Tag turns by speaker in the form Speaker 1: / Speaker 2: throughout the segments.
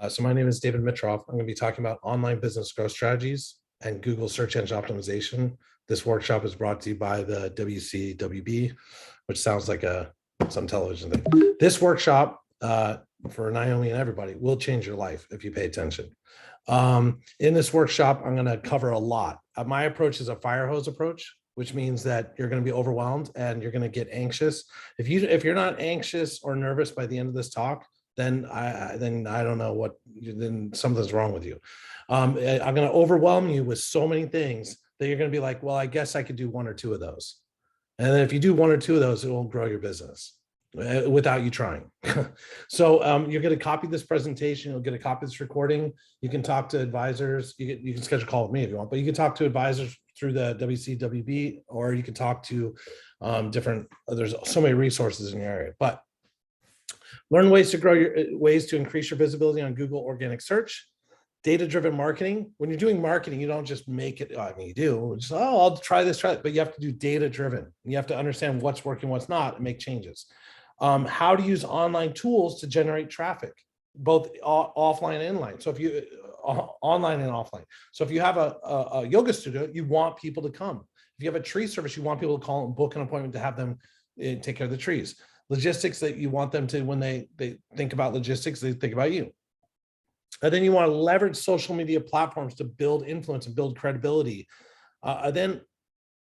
Speaker 1: So my name is David Mitroff. I'm going to be talking about online business growth strategies and Google search engine optimization. This workshop is brought to you by the WCWB, which sounds like some television thing. This workshop for Naomi and everybody will change your life if you pay attention. In this workshop, I'm going to cover a lot. My approach is a fire hose approach, which means that you're going to be overwhelmed and you're going to get anxious. If you're not anxious or nervous by the end of this talk, then I don't know then something's wrong with you. I'm going to overwhelm you with so many things that you're going to be like, well, I guess I could do one or two of those. And then if you do one or two of those, it will grow your business without you trying. So you're going to copy this presentation. You'll get a copy of this recording. You can talk to advisors. You can schedule a call with me if you want, but you can talk to advisors through the WCWB, or you can talk to there's so many resources in your area. But learn ways to increase your visibility on Google organic search. Data-driven marketing. When you're doing marketing, you don't just make it. I mean, you do. Just, I'll try this, but you have to do data-driven. You have to understand what's working, what's not, and make changes. How to use online tools to generate traffic, both offline and inline. So if you online and offline. So if you have a yoga studio, you want people to come. If you have a tree service, you want people to call and book an appointment to have them take care of the trees. Logistics, that you want them to, when they think about logistics, they think about you. And then you want to leverage social media platforms to build influence and build credibility. Then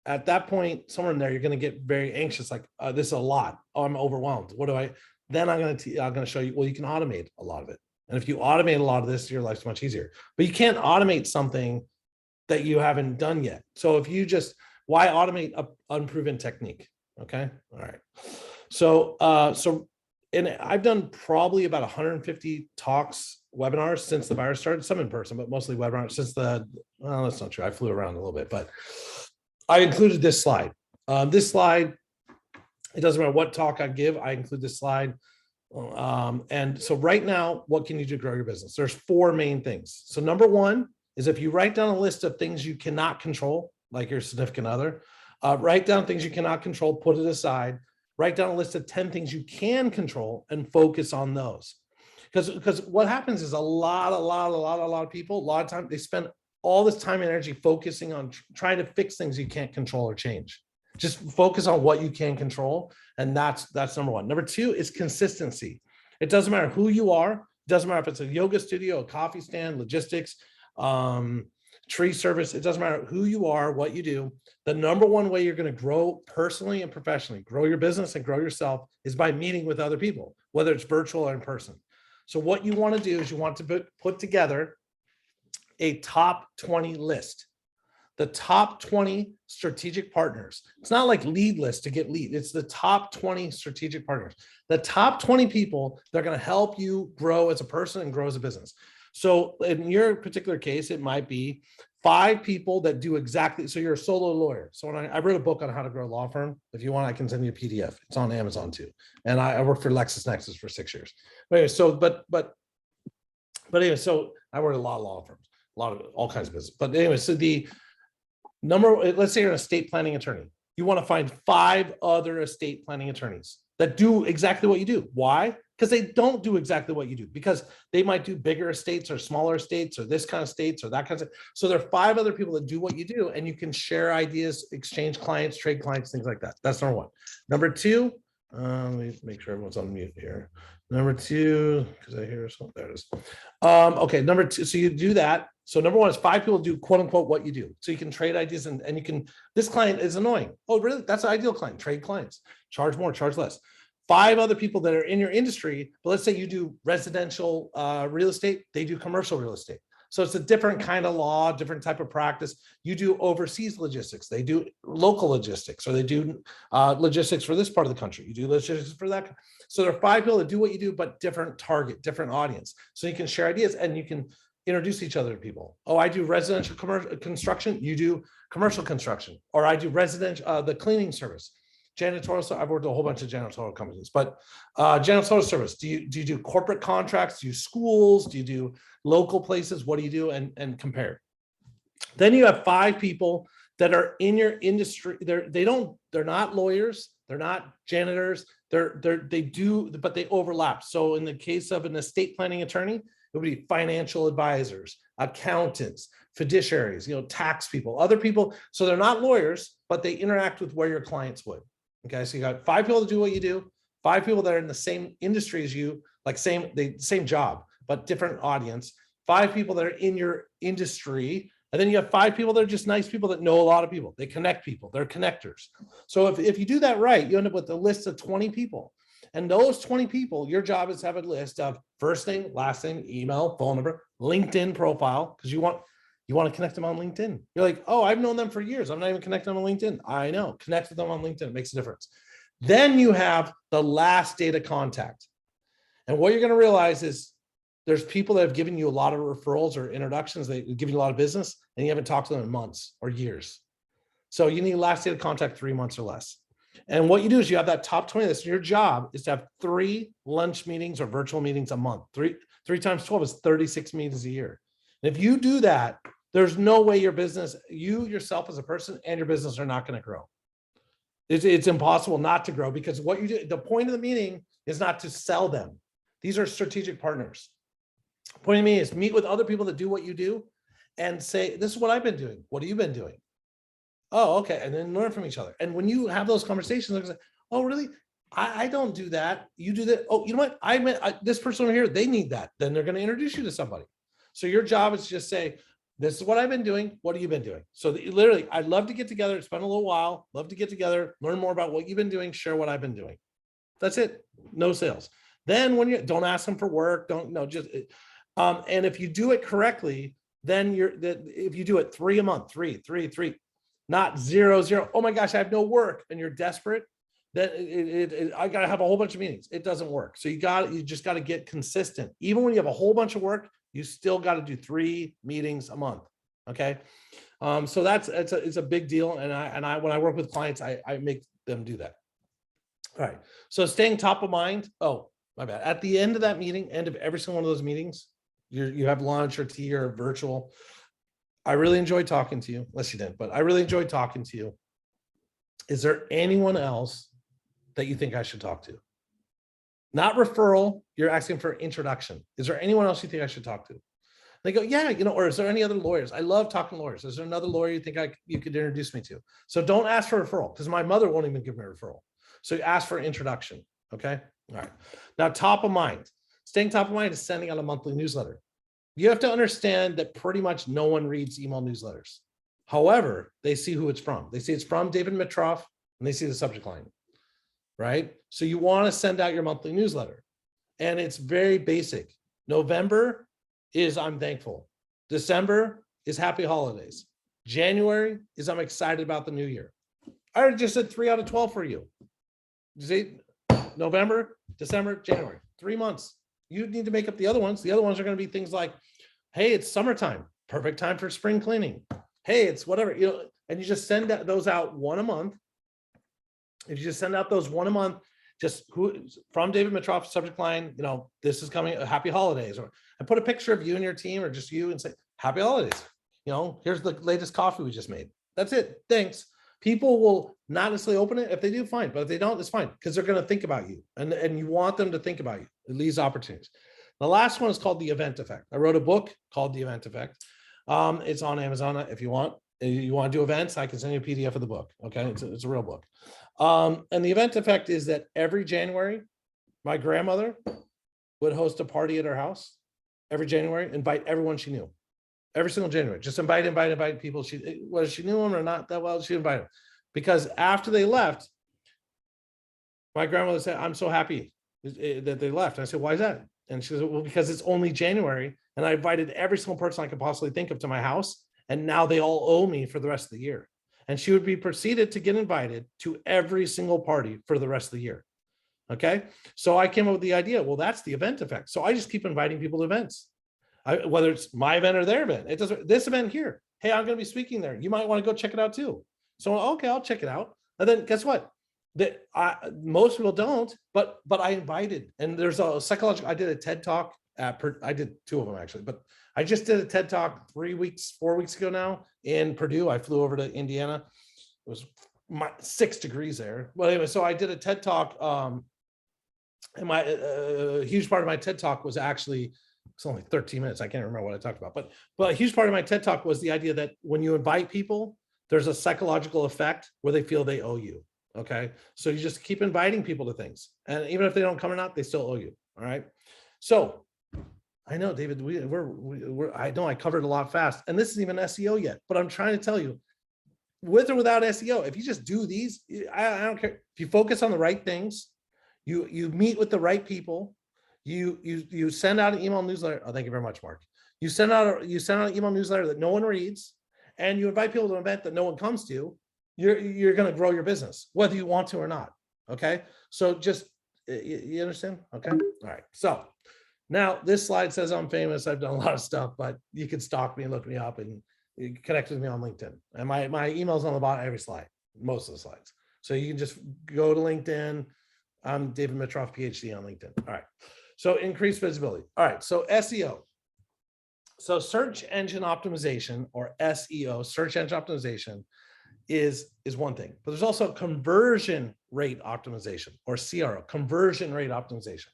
Speaker 1: at that point, somewhere in there, you're going to get very anxious, like this is a lot. Oh, I'm overwhelmed. What do I? Then I'm going to show you, well, you can automate a lot of it. And if you automate a lot of this, your life's much easier. But you can't automate something that you haven't done yet. So if you just, why automate an unproven technique? Okay. All right. So, and I've done probably about 150 talks, webinars since the virus started, some in person, but mostly webinars since well, that's not true. I flew around a little bit, but I included this slide. This slide, it doesn't matter what talk I give, I include this slide. And so right now, what can you do to grow your business? There's four main things. So number one is, if you write down a list of things you cannot control, like your significant other, write down things you cannot control, put it aside. Write down a list of 10 things you can control and focus on those. Because what happens is a lot of people, a lot of time, they spend all this time and energy focusing on trying to fix things you can't control or change. Just focus on what you can control. And that's number one. Number two is consistency. It doesn't matter who you are. It doesn't matter if it's a yoga studio, a coffee stand, logistics, tree service. It doesn't matter who you are, what you do. The number one way you're going to grow personally and professionally, grow your business and grow yourself, is by meeting with other people, whether it's virtual or in person. So what you want to do is you want to put together a top 20 list, the top 20 strategic partners. It's not like lead list to get lead. It's the top 20 strategic partners, the top 20 people that are going to help you grow as a person and grow as a business. So in your particular case, it might be 5 people that do exactly. So you're a solo lawyer. So when I wrote a book on how to grow a law firm. If you want, I can send you a PDF. It's on Amazon too. And I worked for LexisNexis for 6 years. But anyway, so I worked at a lot of law firms, a lot of all kinds of business. But anyway, so the number, let's say you're an estate planning attorney. You want to find 5 other estate planning attorneys that do exactly what you do. Why? Because they don't do exactly what you do, because they might do bigger estates or smaller estates or this kind of estates or that kind of. So there are 5 other people that do what you do, and you can share ideas, exchange clients, trade clients, things like that. That's number one. Number two, let me make sure everyone's on mute here. Number two, because I hear something. There it is. Okay, number two. So you do that. So number one is 5 people do quote unquote what you do. So you can trade ideas and you can, this client is annoying. Oh, really? That's an ideal client. Trade clients. Charge more, charge less. 5 other people that are in your industry, but let's say you do residential real estate, they do commercial real estate. So it's a different kind of law, different type of practice. You do overseas logistics, they do local logistics, or they do logistics for this part of the country. You do logistics for that. So there are 5 people that do what you do, but different target, different audience. So you can share ideas and you can introduce each other to people. Oh, I do residential commercial construction, you do commercial construction, or I do residential, the cleaning service. Janitorial, I've worked with a whole bunch of janitorial companies, but janitorial service, do you do corporate contracts? Do you schools? Do you do local places? What do you do? And compare. Then you have 5 people that are in your industry. They're not lawyers, they're not janitors, but they overlap. So in the case of an estate planning attorney, It would be financial advisors, accountants, fiduciaries, tax people, other people. So they're not lawyers, but they interact with where your clients would. Okay, so you got 5 people to do what you do, 5 people that are in the same industry as you, like same job, but different audience, 5 people that are in your industry. And then you have 5 people that are just nice people that know a lot of people. They connect people. They're connectors. So if you do that right, you end up with a list of 20 people. And those 20 people, your job is to have a list of first name, last name, email, phone number, LinkedIn profile, because you want to connect them on LinkedIn. You're like, oh, I've known them for years. I'm not even connecting them on LinkedIn. I know. Connect with them on LinkedIn. It makes a difference. Then you have the last data contact. And what you're going to realize is there's people that have given you a lot of referrals or introductions. They give you a lot of business and you haven't talked to them in months or years. So you need last data contact 3 months or less. And what you do is you have that top 20 list. Your job is to have 3 lunch meetings or virtual meetings a month. Three times 12 is 36 meetings a year. And if you do that, there's no way your business, you yourself as a person and your business are not going to grow. It's impossible not to grow, because what you do, the point of the meeting is not to sell them. These are strategic partners. The point of me is meet with other people that do what you do and say, this is what I've been doing. What have you been doing? Oh, okay. And then learn from each other. And when you have those conversations, they're like, oh, really? I don't do that. You do that. Oh, you know what? This person over here, they need that. Then they're going to introduce you to somebody. So your job is to just say, this is what I've been doing. What have you been doing? So literally, I'd love to get together, spend a little while, love to get together, learn more about what you've been doing, share what I've been doing. That's it. No sales. Then when you don't ask them for work, and if you do it correctly, then if you do it 3 a month, three, not 0. Oh my gosh, I have no work, and you're desperate. Then I got to have a whole bunch of meetings. It doesn't work. So you just got to get consistent. Even when you have a whole bunch of work, you still got to do 3 meetings a month. Okay. So it's a big deal. And I when I work with clients, I make them do that. All right. So staying top of mind. Oh, my bad. At the end of that meeting, end of every single one of those meetings, you have lunch or tea or virtual. I really enjoyed talking to you. Unless you didn't, but I really enjoyed talking to you. Is there anyone else that you think I should talk to? Not referral. You're asking for introduction. Is there anyone else you think I should talk to? They go, yeah, or is there any other lawyers? I love talking to lawyers. Is there another lawyer you think you could introduce me to? So don't ask for a referral, because my mother won't even give me a referral. So you ask for introduction. Okay. All right. Now, top of mind. Staying top of mind is sending out a monthly newsletter. You have to understand that pretty much no one reads email newsletters. However, they see who it's from. They see it's from David Mitroff, and they see the subject line, right? So you want to send out your monthly newsletter, and it's very basic. November is I'm thankful. December is happy holidays. January is I'm excited about the new year. I already just said 3 out of 12 for you. You see, November, December, January, 3 months. You need to make up the other ones. The other ones are going to be things like, hey, it's summertime, perfect time for spring cleaning. Hey, it's whatever, and you just send those out 1 a month. If you just send out those 1 a month, just from David Mitroff, subject line, this is coming, happy holidays, or I put a picture of you and your team, or just you, and say, happy holidays. Here's the latest coffee we just made. That's it. Thanks. People will not necessarily open it. If they do, fine. But if they don't, it's fine, because they're going to think about you, and you want them to think about you. It leaves opportunities. The last one is called The Event Effect. I wrote a book called The Event Effect. It's on Amazon if you want. You want to do events, I can send you a PDF of the book. Okay, it's a real book. And the event effect is that every January, my grandmother would host a party at her house every January, invite everyone she knew. Every single January, just invite people. Whether she knew them or not that well, she invited them. Because after they left, my grandmother said, I'm so happy that they left. And I said, why is that? And she said, well, because it's only January, and I invited every single person I could possibly think of to my house, and now they all owe me for the rest of the year. And she would be proceeded to get invited to every single party for the rest of the year. Okay. So I came up with the idea, well, that's the event effect. So I just keep inviting people to events. Whether it's my event or their event, this event here. Hey, I'm going to be speaking there. You might want to go check it out too. So, okay, I'll check it out. And then guess what? Most people don't, but I invited, and there's a psychological, I did a TED talk I did 2 of them actually, but I just did a TED talk 4 weeks ago now in Purdue. I flew over to Indiana. It was 6 degrees there. Well, anyway, so I did a TED talk. And a huge part of my TED talk was actually It's only 13 minutes. I can't remember what I talked about, but a huge part of my TED talk was the idea that when you invite people, there's a psychological effect where they feel they owe you. Okay. So you just keep inviting people to things. And even if they don't come or not, they still owe you. All right. So I know, David, I know I covered a lot fast, and this isn't even SEO yet, but I'm trying to tell you, with or without SEO, if you just do these, I don't care. If you focus on the right things, you meet with the right people, you send out an email newsletter. Oh, thank you very much, Mark. You send out an email newsletter that no one reads, and you invite people to an event that no one comes to. You're going to grow your business, whether you want to or not. Okay, so just you understand? Okay, all right. So now this slide says I'm famous. I've done a lot of stuff, but you can stalk me and look me up and connect with me on LinkedIn. And my email's on the bottom of every slide, most of the slides. So you can just go to LinkedIn. I'm David Mitroff, Ph.D. on LinkedIn. All right. So increased visibility. All right. So SEO. So search engine optimization, or SEO, search engine optimization, is one thing, but there's also conversion rate optimization, or CRO, conversion rate optimization.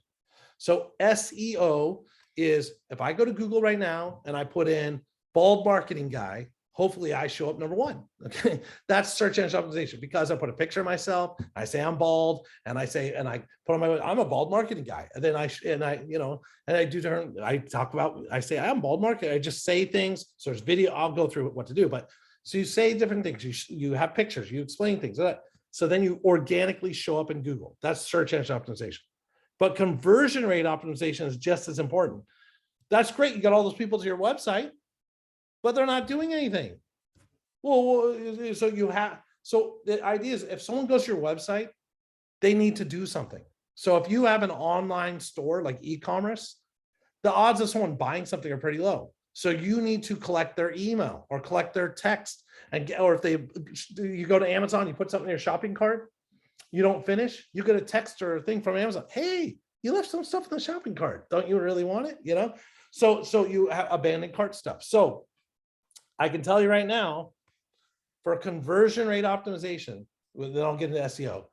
Speaker 1: So SEO is, if I go to Google right now and I put in bald marketing guy, hopefully I show up number one. Okay, that's search engine optimization, because I put a picture of myself, I say I'm bald, and I put on I'm a bald marketing guy, and then I talk about, I say I'm bald marketing. I just say things. So there's video. I'll go through what to do, but so you say different things. You have pictures. You explain things. So then you organically show up in Google. That's search engine optimization. But conversion rate optimization is just as important. That's great. You got all those people to your website, but they're not doing anything. Well, so the idea is, if someone goes to your website, they need to do something. So if you have an online store like e-commerce, the odds of someone buying something are pretty low. So you need to collect their email or collect their text, or if you go to Amazon, you put something in your shopping cart, you don't finish, you get a text or a thing from Amazon. Hey, you left some stuff in the shopping cart. Don't you really want it? You know? So you have abandoned cart stuff. So I can tell you right now, for conversion rate optimization, then I'll get into SEO.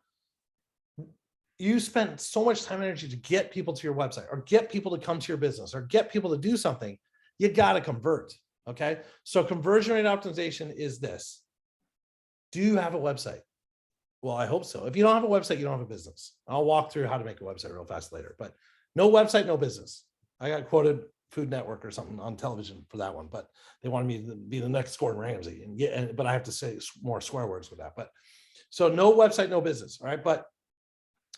Speaker 1: You spend so much time and energy to get people to your website, or get people to come to your business, or get people to do something. You got to convert. Okay. So conversion rate optimization is this. Do you have a website? Well, I hope so. If you don't have a website, you don't have a business. I'll walk through how to make a website real fast later, but no website, no business. I got quoted Food Network or something on television for that one, but they wanted me to be the next Gordon Ramsay, but I have to say more swear words with that. But so no website, no business. All right. But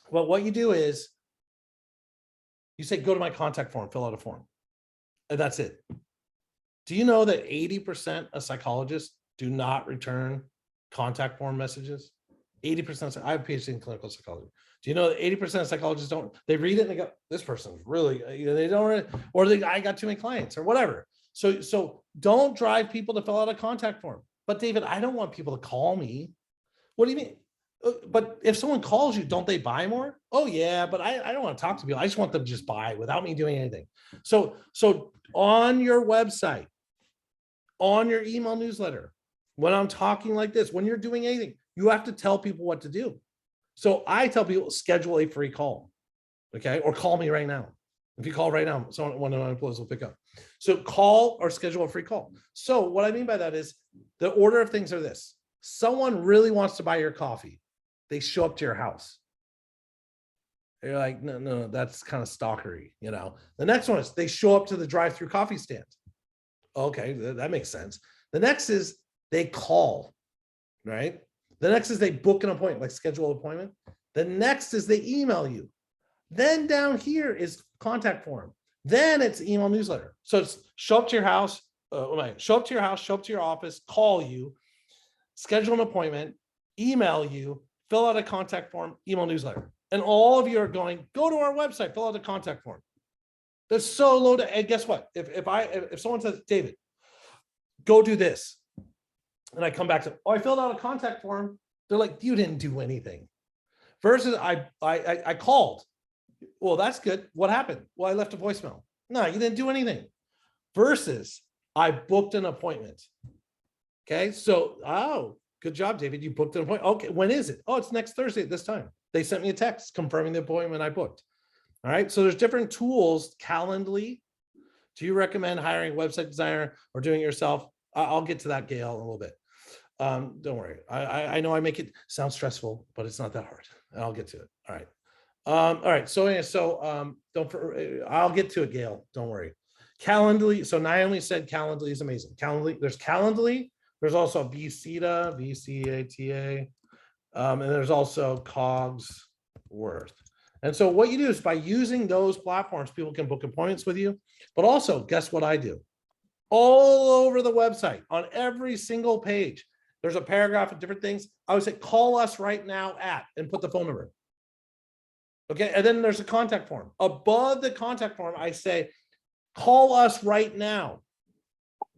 Speaker 1: what you do is you say, go to my contact form, fill out a form. And that's it. Do you know that 80% of psychologists do not return contact form messages? 80%. I have a PhD in clinical psychology. Do you know that 80% of psychologists don't? They read it and they go, "This person's really," they don't, or I got too many clients or whatever. So don't drive people to fill out a contact form. But David, I don't want people to call me. What do you mean? But if someone calls you, don't they buy more? Oh yeah, but I don't want to talk to people. I just want them to just buy without me doing anything. So on your website, on your email newsletter, when I'm talking like this, when you're doing anything, you have to tell people what to do. So I tell people, schedule a free call, okay? Or call me right now. If you call right now, one of my employees will pick up. So call or schedule a free call. So what I mean by that is, the order of things are this. Someone really wants to buy your coffee. They show up to your house. You're like, no, that's kind of stalkery, The next one is they show up to the drive-through coffee stand. Okay, that makes sense. The next is they call, right? The next is they book an appointment, like schedule an appointment. The next is they email you. Then down here is contact form. Then it's email newsletter. So it's show up to your house, show up to your office, call you, schedule an appointment, email you, fill out a contact form, email newsletter. And all of you are going, go to our website, fill out a contact form. That's so low to, and guess what? If someone says, David, go do this, and I come back to, I filled out a contact form, they're like, you didn't do anything. Versus I called. Well, that's good. What happened? Well, I left a voicemail. No, you didn't do anything. Versus I booked an appointment. Okay, so, good job, David. You booked an appointment. Okay, when is it? Oh, it's next Thursday at this time. They sent me a text confirming the appointment I booked. All right, so there's different tools, Calendly, Do you recommend hiring a website designer or doing it yourself? I'll get to that, Gail, in a little bit. Don't worry. I know I make it sound stressful, but it's not that hard. I'll get to it. All right. All right. So anyway, I'll get to it, Gail. Don't worry. Calendly. So Naomi said Calendly is amazing. Calendly. There's Calendly. There's also VCTA, VCATA, and there's also Cogsworth. And so what you do is by using those platforms, people can book appointments with you. But also, guess what I do? All over the website, on every single page, there's a paragraph of different things. I would say, call us right now at, and put the phone number. Okay, and then there's a contact form. Above the contact form, I say, call us right now.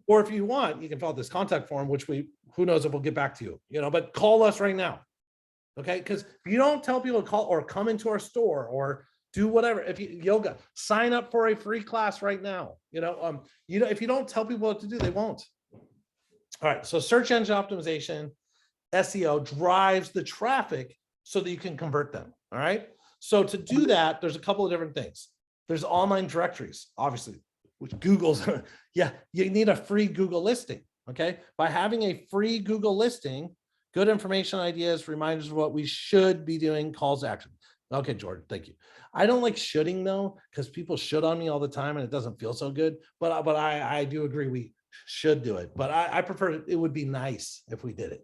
Speaker 1: Or if you want, you can fill out this contact form, which who knows if we'll get back to you, but call us right now. Okay, because if you don't tell people to call or come into our store or do whatever, if you yoga, sign up for a free class right now. If you don't tell people what to do, they won't. All right, so search engine optimization, SEO drives the traffic so that you can convert them. All right, so to do that, there's a couple of different things. There's online directories, obviously, which Google's, yeah, you need a free Google listing. Okay, by having a free Google listing, good information, ideas, reminders of what we should be doing, calls to action. Okay, Jordan, thank you. I don't like shoulding though, because people should on me all the time and it doesn't feel so good. But I do agree we should do it. But I prefer it would be nice if we did it,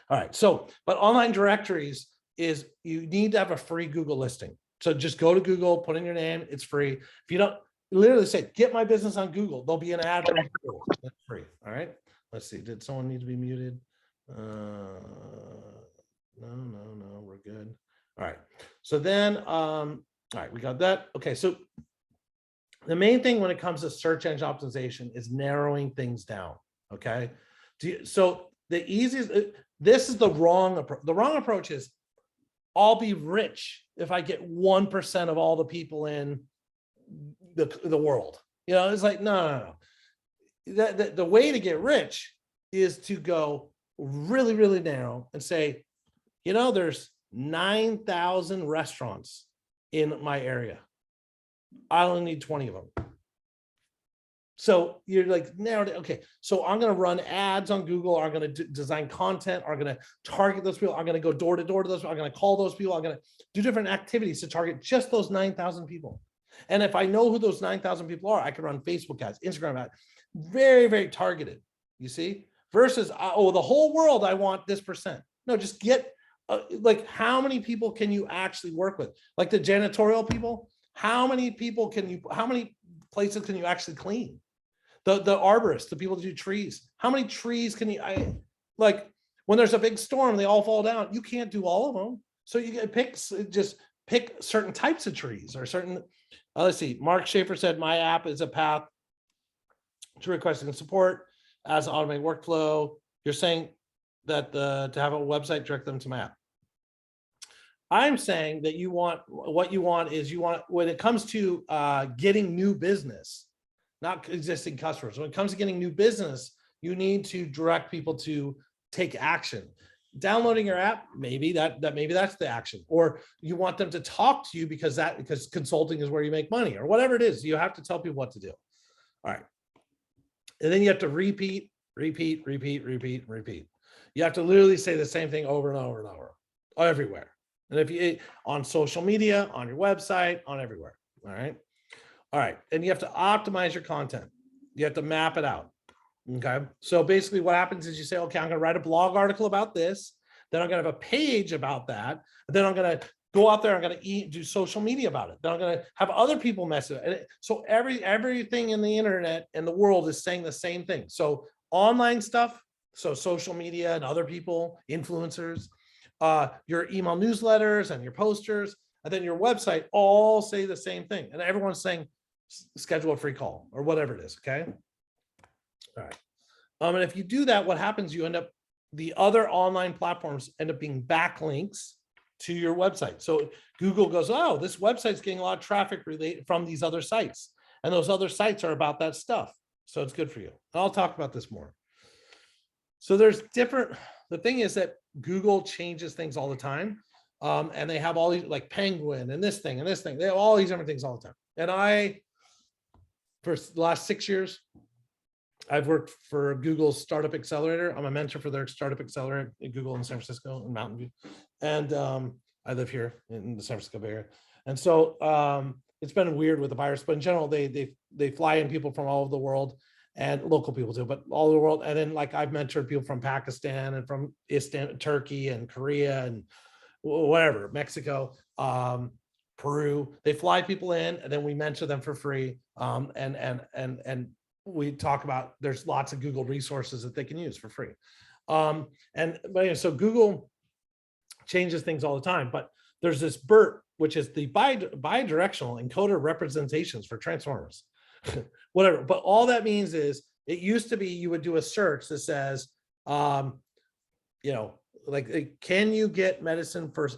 Speaker 1: All right. So, but online directories is you need to have a free Google listing. So just go to Google, put in your name, it's free. If you don't literally say, get my business on Google, there'll be an ad from Google. That's free. All right. Let's see. Did someone need to be muted? No, we're good. All right. So then, all right, we got that. Okay. So the main thing when it comes to search engine optimization is narrowing things down. Okay. So the easiest, this is the wrong approach. The wrong approach is I'll be rich if I get 1% of all the people in the world. It's like, no. The way to get rich is to go really, really narrow and say, there's 9,000 restaurants in my area. I only need 20 of them. So you're like narrowed it. Okay, so I'm going to run ads on Google. I'm going to design content. I'm going to target those people. I'm going to go door to door to those people. I'm going to call those people. I'm going to do different activities to target just those 9,000 people. And if I know who those 9,000 people are, I can run Facebook ads, Instagram ads, very, very targeted, you see, versus, the whole world, I want this percent. No, just get, like, how many people can you actually work with? Like the janitorial people, how many places can you actually clean? The arborists, the people that do trees, how many trees can you, like when there's a big storm, they all fall down. You can't do all of them. So you get pick certain types of trees or certain, let's see, Mark Schaefer said, my app is a path to requesting support as an automated workflow. You're saying that to have a website, direct them to my app. I'm saying that what you want is when it comes to getting new business, not existing customers. When it comes to getting new business, you need to direct people to take action. Downloading your app, maybe that's the action, or you want them to talk to you because consulting is where you make money, or whatever it is. You have to tell people what to do. All right, and then you have to repeat. You have to literally say the same thing over and over and over, everywhere. And if you on social media, on your website, on everywhere. All right, and you have to optimize your content. You have to map it out. Okay, so basically what happens is you say, okay, I'm going to write a blog article about this, then I'm going to have a page about that, then I'm going to go out there, I'm going to do social media about it, then I'm going to have other people mess it up. So everything in the internet and the world is saying the same thing. So online stuff, so social media and other people, influencers, your email newsletters and your posters, and then your website all say the same thing. And everyone's saying, schedule a free call or whatever it is, okay? All right. And if you do that, what happens, you end up, the other online platforms end up being backlinks to your website. So Google goes, oh, this website's getting a lot of traffic related from these other sites. And those other sites are about that stuff. So it's good for you. And I'll talk about this more. So there's the thing is that Google changes things all the time. And they have all these like Penguin and this thing and this thing. They have all these different things all the time. And for the last 6 years, I've worked for Google's Startup Accelerator. I'm a mentor for their Startup Accelerator at Google in San Francisco in Mountain View. And I live here in the San Francisco Bay Area. And so it's been weird with the virus, but in general, they fly in people from all over the world, and local people too, but all over the world. And then like I've mentored people from Pakistan and from Istanbul, Turkey and Korea and whatever, Mexico, Peru. They fly people in, and then we mentor them for free. And we talk about, there's lots of Google resources that they can use for free. But anyway, so Google changes things all the time, but there's this BERT, which is the bidirectional encoder representations for transformers, whatever. But all that means is, it used to be you would do a search that says, like, can you get medicine for,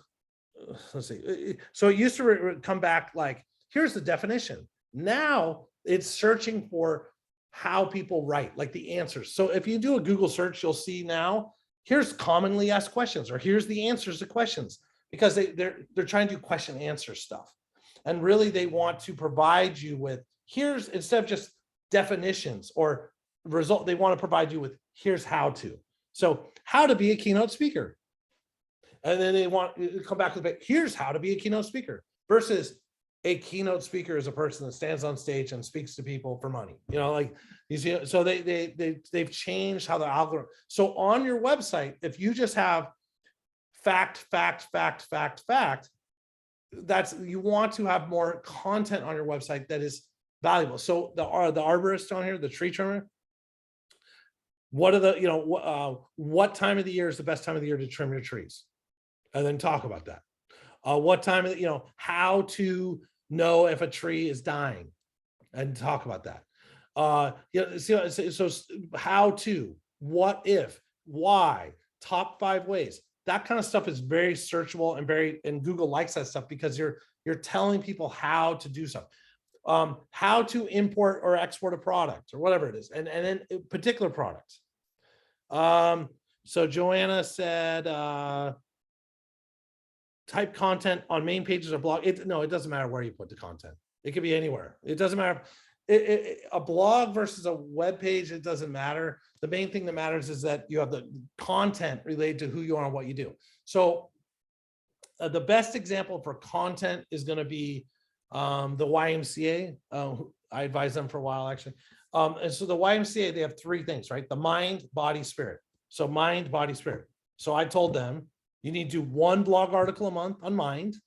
Speaker 1: let's see. So it used to come back like, here's the definition. Now it's searching for how people write, like the answers. So if you do a Google search, you'll see now, here's commonly asked questions, or here's the answers to questions, because they're trying to do question answer stuff. And really they want to provide you with, here's, instead of just definitions or result, they want to provide you with, here's how to. So how to be a keynote speaker. And then they want to come back with, here's how to be a keynote speaker, versus a keynote speaker is a person that stands on stage and speaks to people for money. Like you see, so they've changed how the algorithm. So on your website, if you just have fact, that's, you want to have more content on your website that is valuable. So the arborist on here, the tree trimmer, what are the, what time of the year is the best time of the year to trim your trees? And then talk about that. What time of the, how to know if a tree is dying, and talk about that. So how to, what if, why, top 5 ways. That kind of stuff is very searchable and Google likes that stuff, because you're telling people how to do stuff. How to import or export a product or whatever it is, and then particular products. So Joanna said, type content on main pages or blog. No, it doesn't matter where you put the content. It could be anywhere. It doesn't matter. A blog versus a web page, it doesn't matter. The main thing that matters is that you have the content related to who you are and what you do. So the best example for content is going to be the YMCA. I advised them for a while, actually. And so the YMCA, they have 3 things, right? The mind, body, spirit. So mind, body, spirit. So I told them, you need to do 1 blog article a month on mind,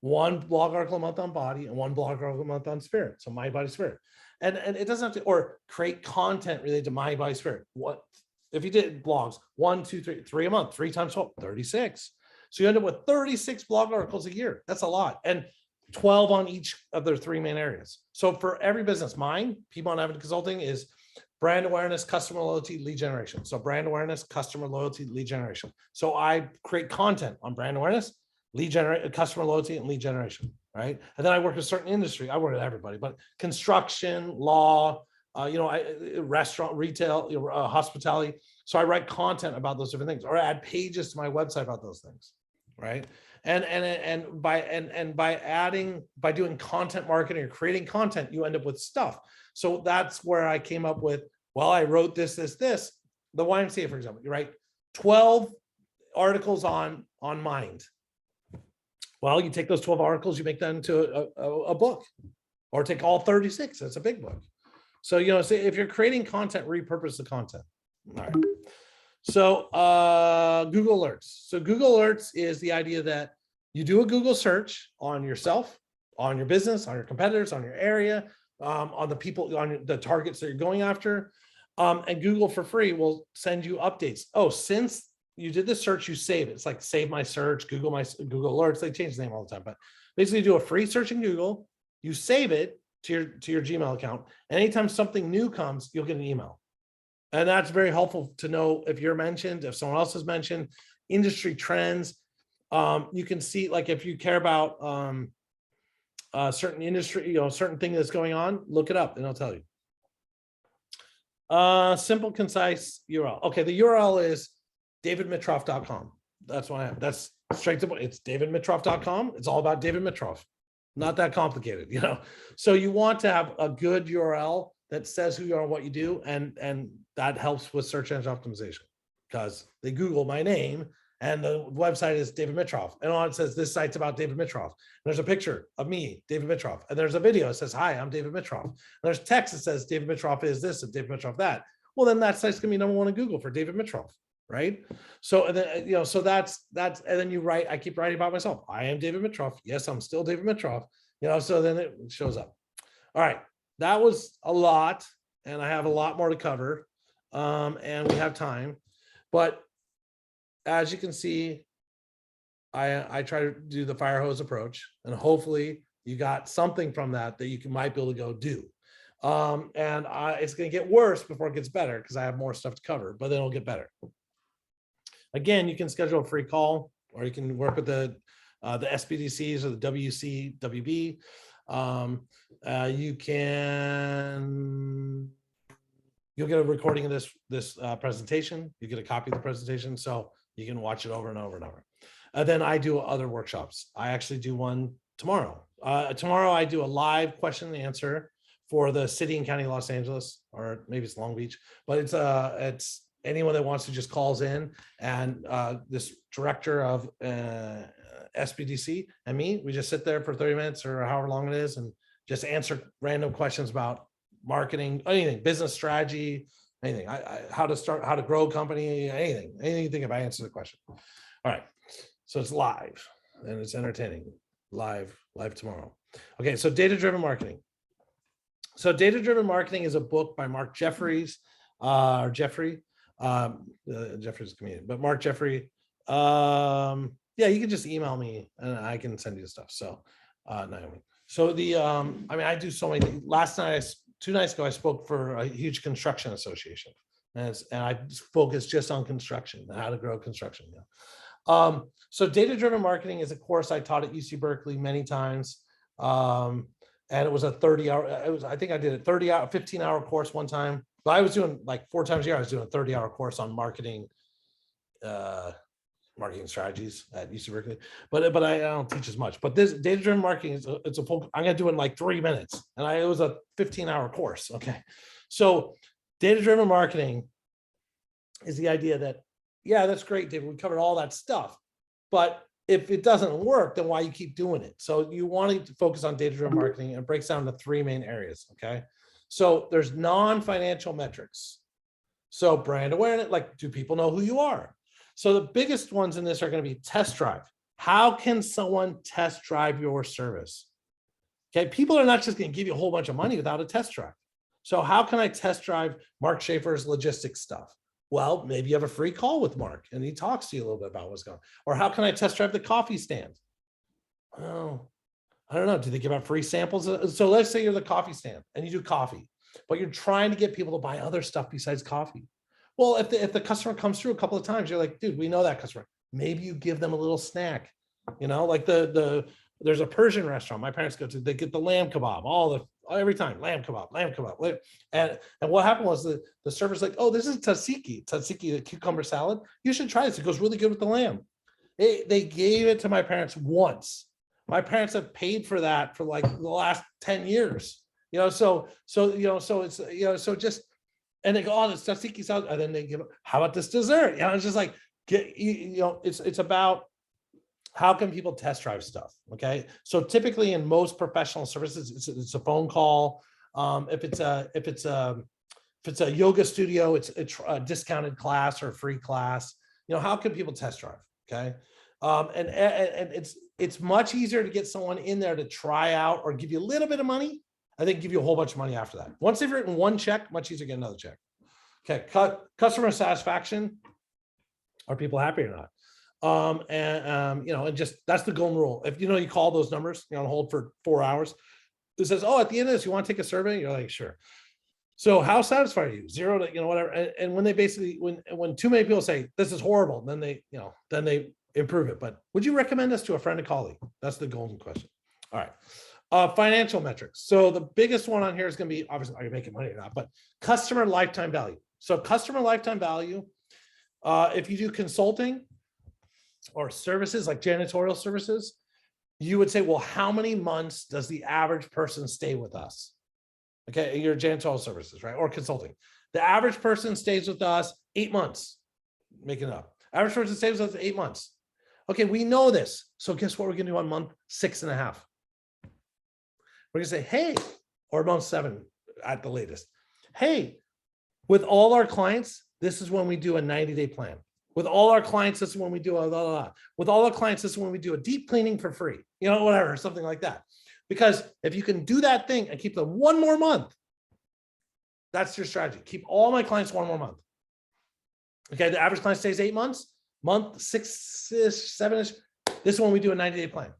Speaker 1: 1 blog article a month on body, and 1 blog article a month on spirit. So mind, body, spirit. And it doesn't have to, or create content related to mind, body, spirit. What if you did blogs, 1, 2, 3 a month, 3 times 12, 36. So you end up with 36 blog articles a year. That's a lot. And 12 on each of their 3 main areas. So for every business, mine, Piedmont Avenue Consulting, is brand awareness, customer loyalty, lead generation. So brand awareness, customer loyalty, lead generation. So I create content on brand awareness, lead generation, customer loyalty, and lead generation, right? And then I work in a certain industry. I work with everybody, but construction, law, restaurant, retail, hospitality. So I write content about those different things, or add pages to my website about those things, right? And by doing content marketing or creating content, you end up with stuff. So that's where I came up with, well, I wrote this. The YMCA, for example, you write 12 articles on mind. Well, you take those 12 articles, you make that into a book, or take all 36. That's a big book. So, so if you're creating content, repurpose the content. All right. So Google Alerts. So Google Alerts is the idea that you do a Google search on yourself, on your business, on your competitors, on your area, on the people, on the targets that you're going after. And Google for free will send you updates. Oh, since you did the search, you save it. It's like Save My Search, Google Alerts. They change the name all the time, but basically do a free search in Google, you save it to your Gmail account. And anytime something new comes, you'll get an email. And that's very helpful to know if you're mentioned, if someone else is mentioned, industry trends. You can see, like, if you care about certain industry, certain thing that's going on, look it up and it'll tell you. Simple, concise URL. Okay, the URL is davidmitroff.com. That's what I have. That's straight to, it's davidmitroff.com. It's all about David Mitroff. Not that complicated, So you want to have a good URL that says who you are and what you do, and that helps with search engine optimization, because they Google my name and the website is David Mitroff, and on it says this site's about David Mitroff. There's a picture of me, David Mitroff, and there's a video that says, hi, I'm David Mitroff. And there's text that says David Mitroff is this and David Mitroff that. Well, then that site's gonna be number one in Google for David Mitroff, right? So, and then, so that's, and then you write, I keep writing about myself. I am David Mitroff. Yes, I'm still David Mitroff, so then it shows up. All right, that was a lot, and I have a lot more to cover, and we have time, but as you can see, I try to do the fire hose approach, and hopefully you got something from that you might be able to go do. It's going to get worse before it gets better, because I have more stuff to cover, but then it'll get better. Again, you can schedule a free call, or you can work with the SBDCs or the WC, WB. You'll get a recording of this presentation. You get a copy of the presentation, so you can watch it over and over and over. Then I do other workshops. I actually do one tomorrow. Tomorrow I do a live question and answer for the city and county of Los Angeles, or maybe it's Long Beach, but it's anyone that wants to just calls in, and this director of SBDC and me, we just sit there for 30 minutes or however long it is and just answer random questions about marketing, anything, business strategy, anything, how to grow a company, anything you think if I answer the question. All right, so it's live and it's entertaining, live tomorrow. Okay, so data-driven marketing. So data-driven marketing is a book by Mark Jeffries, or Jeffrey, Jeffrey's a comedian, but Mark Jeffrey. Yeah, you can just email me and I can send you the stuff. So, Naomi. So I do so many things. 2 nights ago, I spoke for a huge construction association, and I focused just on construction and how to grow construction. So data-driven marketing is a course I taught at UC Berkeley many times. And it was a 30-hour, I think I did a 15-hour course one time, but I was doing like 4 times a year. I was doing a 30-hour course on marketing strategies at UC Berkeley, but I don't teach as much. But this data-driven marketing it's a full. I'm gonna do it in like 3 minutes, and it was a 15-hour course. Okay, so data-driven marketing is the idea that, yeah, that's great, David. We covered all that stuff, but if it doesn't work, then why you keep doing it? So you want to focus on data-driven marketing, and it breaks down to 3 main areas. Okay, so there's non-financial metrics. So brand awareness, like, do people know who you are? So the biggest ones in this are going to be test drive. How can someone test drive your service? Okay, people are not just going to give you a whole bunch of money without a test drive. So how can I test drive Mark Schaefer's logistics stuff? Well, maybe you have a free call with Mark and he talks to you a little bit about what's going on. Or how can I test drive the coffee stand? Oh, I don't know. Do they give out free samples? So let's say you're the coffee stand and you do coffee, but you're trying to get people to buy other stuff besides coffee. Well, if the customer comes through a couple of times, you're like, dude, we know that customer. Maybe you give them a little snack, like there's a Persian restaurant my parents go to. They get the lamb kebab every time, lamb kebab. And what happened was the server's like, oh, this is tzatziki, the cucumber salad. You should try this. It goes really good with the lamb. They gave it to my parents once. My parents have paid for that for like the last 10 years. So just. And they go, oh, the tzatziki salad, and then they give, how about this dessert? It's just like, it's about how can people test drive stuff, okay? So typically in most professional services, it's a phone call. If it's a yoga studio, it's a discounted class or a free class. How can people test drive, okay? And it's much easier to get someone in there to try out or give you a little bit of money. I think give you a whole bunch of money after that. Once they've written one check, much easier to get another check. Okay, customer satisfaction. Are people happy or not? And just that's the golden rule. If you call those numbers, on hold for 4 hours, it says, oh, at the end of this, you want to take a survey? You're like, sure. So how satisfied are you? 0 to whatever. And when they basically when too many people say this is horrible, then they improve it. But would you recommend us to a friend or colleague? That's the golden question. All right. Financial metrics. So the biggest one on here is going to be, obviously, are you making money or not, but customer lifetime value. So customer lifetime value, if you do consulting or services like janitorial services, you would say, well, how many months does the average person stay with us? Okay, your janitorial services, right? Or consulting. The average person stays with us 8 months. Making it up. Average person stays with us 8 months. Okay, we know this. So guess what we're gonna do on month 6.5? We're gonna say, hey, or month 7 at the latest. Hey, with all our clients, this is when we do a 90-day plan. With all our clients, this is when we do a blah, blah, blah. With all our clients, this is when we do a deep cleaning for free, whatever, something like that. Because if you can do that thing and keep them 1 more month, that's your strategy. Keep all my clients 1 more month. Okay, the average client stays 8 months, month 6-ish, 7-ish. This is when we do a 90-day plan.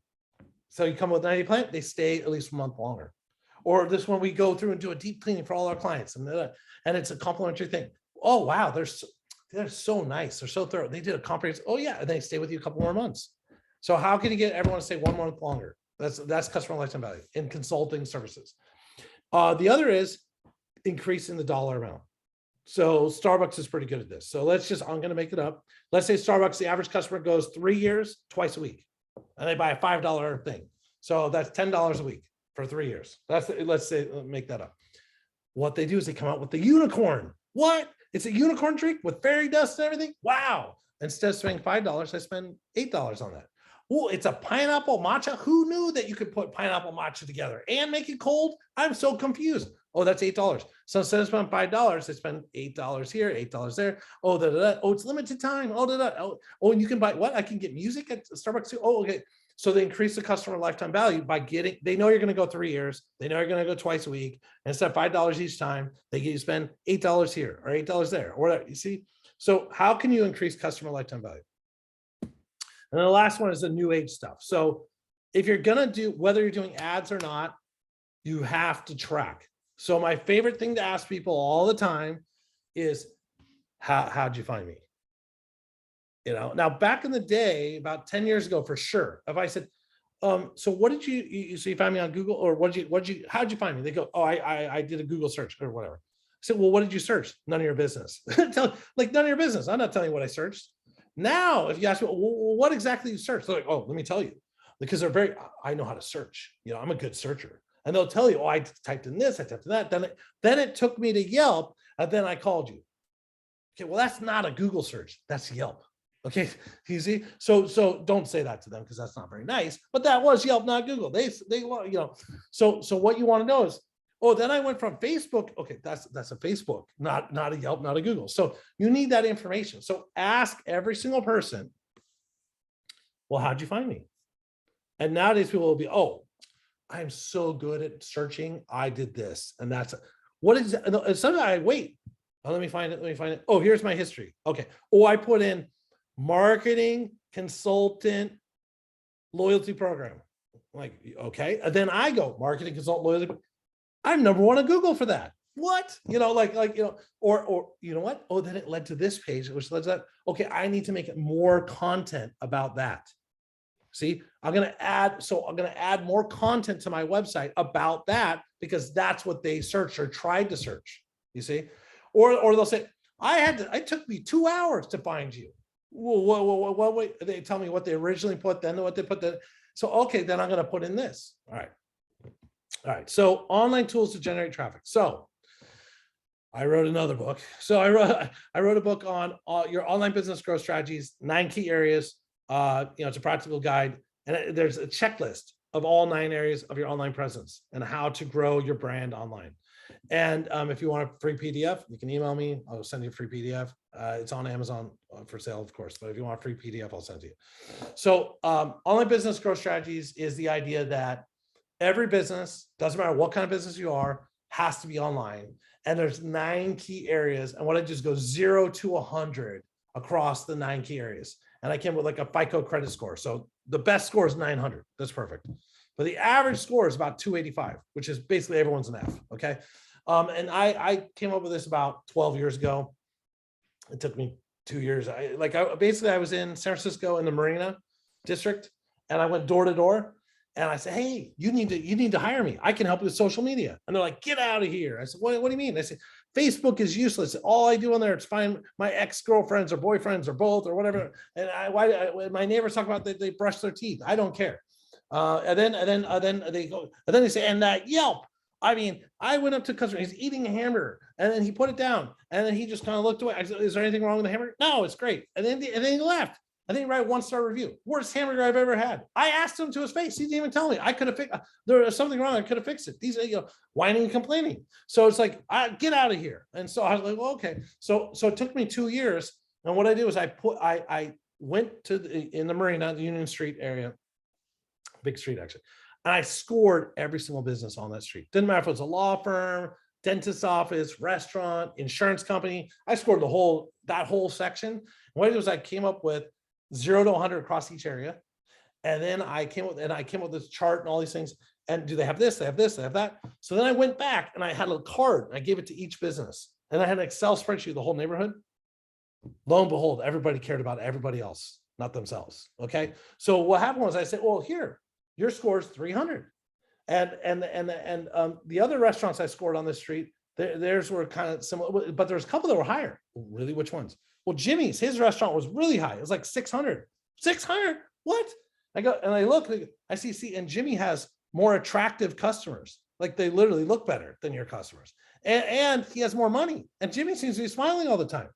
Speaker 1: So you come with a 90-day plan, they stay at least a month longer. Or this one we go through and do a deep cleaning for all our clients, and it's a complimentary thing. Oh wow, they're so nice, they're so thorough. They did a comprehensive. Oh yeah, and they stay with you a couple more months. So how can you get everyone to stay 1 month longer? That's customer lifetime value in consulting services. The other is increasing the dollar amount. So Starbucks is pretty good at this. So I'm going to make it up. Let's say Starbucks, the average customer goes 3 years, twice a week, and they buy a $5 thing. So that's $10 a week for 3 years. Let's make that up. What they do is they come out with the unicorn. What? It's a unicorn drink with fairy dust and everything. Wow. Instead of spending $5, I spend $8 on that. Oh, it's a pineapple matcha. Who knew that you could put pineapple matcha together and make it cold? I'm so confused. Oh, that's $8. So instead of spending $5, I spend $8 here, $8 there. Oh, oh, it's limited time. Oh, and you can buy what? I can get music at Starbucks too. Oh, okay. So they increase the customer lifetime value by they know you're going to go 3 years. They know you're going to go twice a week. And instead of $5 each time, they get you spend $8 here or $8 there or whatever. You see? So how can you increase customer lifetime value? And the last one is the new age stuff. So if you're going to whether you're doing ads or not, you have to track. So my favorite thing to ask people all the time is, how'd you find me? Now back in the day, about 10 years ago, for sure, if I said, so what did you find me on Google, or how'd you find me? They go, oh, I did a Google search or whatever. I said, well, what did you search? None of your business. Like none of your business. I'm not telling you what I searched. Now, if you ask me, well, what exactly you searched? They're like, oh, let me tell you, because I know how to search. I'm a good searcher. And they'll tell you, oh, I typed in this, I typed in that. Then it took me to Yelp, and then I called you. Okay, well, that's not a Google search. That's Yelp. Okay, you see? So don't say that to them, because that's not very nice. But that was Yelp, not Google. They want, So what you want to know is, oh, then I went from Facebook. Okay, that's a Facebook, not a Yelp, not a Google. So you need that information. So ask every single person, well, how'd you find me? And nowadays people will be, oh, I'm so good at searching. I did this. And that's what is, and sometimes I wait. Oh, let me find it. Oh, here's my history. Okay. Oh, I put in marketing consultant loyalty program. Like, okay. And then I go marketing consultant loyalty. I'm #1 on Google for that. What? Or you know what? Oh, then it led to this page, which led to that. Okay. I need to make more content about that. See, I'm going to add more content to my website about that, because that's what they searched or tried to search. You see, or they'll say, it took me 2 hours to find you. Well, wait, they tell me what they originally put, then what they put. So, okay, then I'm going to put in this. All right. So online tools to generate traffic. So I wrote another book. So I wrote a book on your online business growth strategies, 9 key areas. It's a practical guide, and there's a checklist of all 9 areas of your online presence and how to grow your brand online. And if you want a free PDF, you can email me. I'll send you a free PDF. It's on Amazon for sale, of course, but if you want a free PDF, I'll send it to you. So online business growth strategies is the idea that every business, doesn't matter what kind of business you are, has to be online. And there's 9 key areas. And what I just go 0 to 100 across the 9 key areas. And I came with like a FICO credit score. So the best score is 900. That's perfect. But the average score is about 285, which is basically everyone's an F. Okay. And I came up with this about 12 years ago. It took me 2 years. I was in San Francisco in the Marina district, and I went door to door, and I said, hey, you need to hire me. I can help you with social media. And they're like, get out of here. I said, what do you mean? I said, Facebook is useless. All I do on there is find my ex-girlfriends or boyfriends or both or whatever. And my neighbors talk about they brush their teeth. I don't care. And then they go, and then they say, and that Yelp. I mean, I went up to customer, he's eating a hamburger, and then he put it down, and then he just kind of looked away. I said, is there anything wrong with the hamburger? No, it's great. And then he left. And then he write a 1-star review. Worst hamburger I've ever had. I asked him to his face. He didn't even tell me. I could have fixed. There was something wrong. I could have fixed it. These are, whining and complaining. So it's like, get out of here. And so I was like, well, okay. So it took me 2 years. And what I did was I went to in the Marina, the Union Street area, big street actually, and I scored every single business on that street. Didn't matter if it was a law firm, dentist's office, restaurant, insurance company. I scored that whole section. And what I did was I came up with 0 to 100 across each area. And then I came up with this chart and all these things. And do they have this? They have this, they have that. So then I went back and I had a card and I gave it to each business. And I had an Excel spreadsheet of the whole neighborhood. Lo and behold, everybody cared about everybody else, not themselves. Okay. So what happened was I said, well, here, your score is 300. And the other restaurants I scored on this street, theirs were kind of similar, but there's a couple that were higher. Really, which ones? Well, Jimmy's, his restaurant was really high. It was like 600. 600? What? I go and I look, I see, and Jimmy has more attractive customers. Like they literally look better than your customers. And he has more money. And Jimmy seems to be smiling all the time.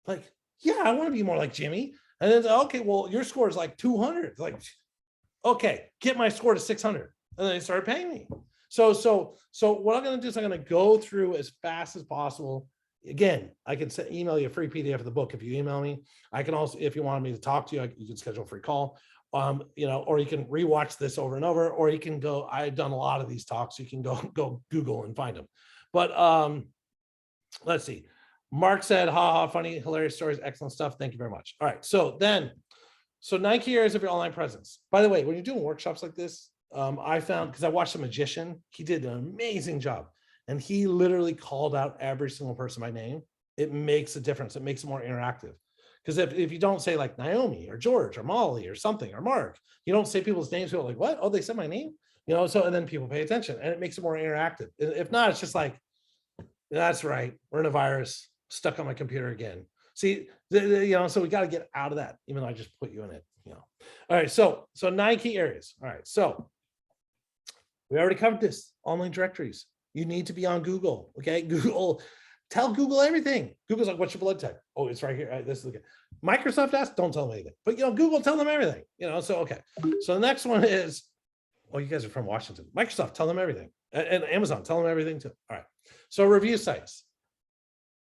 Speaker 1: Like, yeah, I want to be more like Jimmy. And then, okay, well, your score is like 200. Like, okay, get my score to 600. And then they started paying me. So what I'm going to do is I'm going to go through as fast as possible. Again, I can email you a free PDF of the book if you email me. I can also, if you want me to talk to you, you can schedule a free call. Or you can rewatch this over and over, or you can go. I've done a lot of these talks. You can go Google and find them. But let's see. Mark said, "Ha, funny, hilarious stories, excellent stuff. Thank you very much." All right. So 9 key areas of your online presence. By the way, when you're doing workshops like this, I found, because I watched a magician, he did an amazing job. And he literally called out every single person by name. It makes a difference. It makes it more interactive. Because if you don't say like Naomi or George or Molly or something or Mark, you don't say people's names, people are like, what? Oh, they said my name? So, and then people pay attention and it makes it more interactive. If not, it's just like, that's right, we're in a virus, stuck on my computer again. See, so we got to get out of that, even though I just put you in it, All right, so 9 key areas. All right, so we already covered this, online directories. You need to be on Google, okay? Google, tell Google everything. Google's like, what's your blood type? Oh, it's right here. Right, this is okay. Microsoft asks, don't tell them anything. But Google, tell them everything. So okay. So the next one is, oh, you guys are from Washington. Microsoft, tell them everything. And Amazon, tell them everything too. All right. So review sites,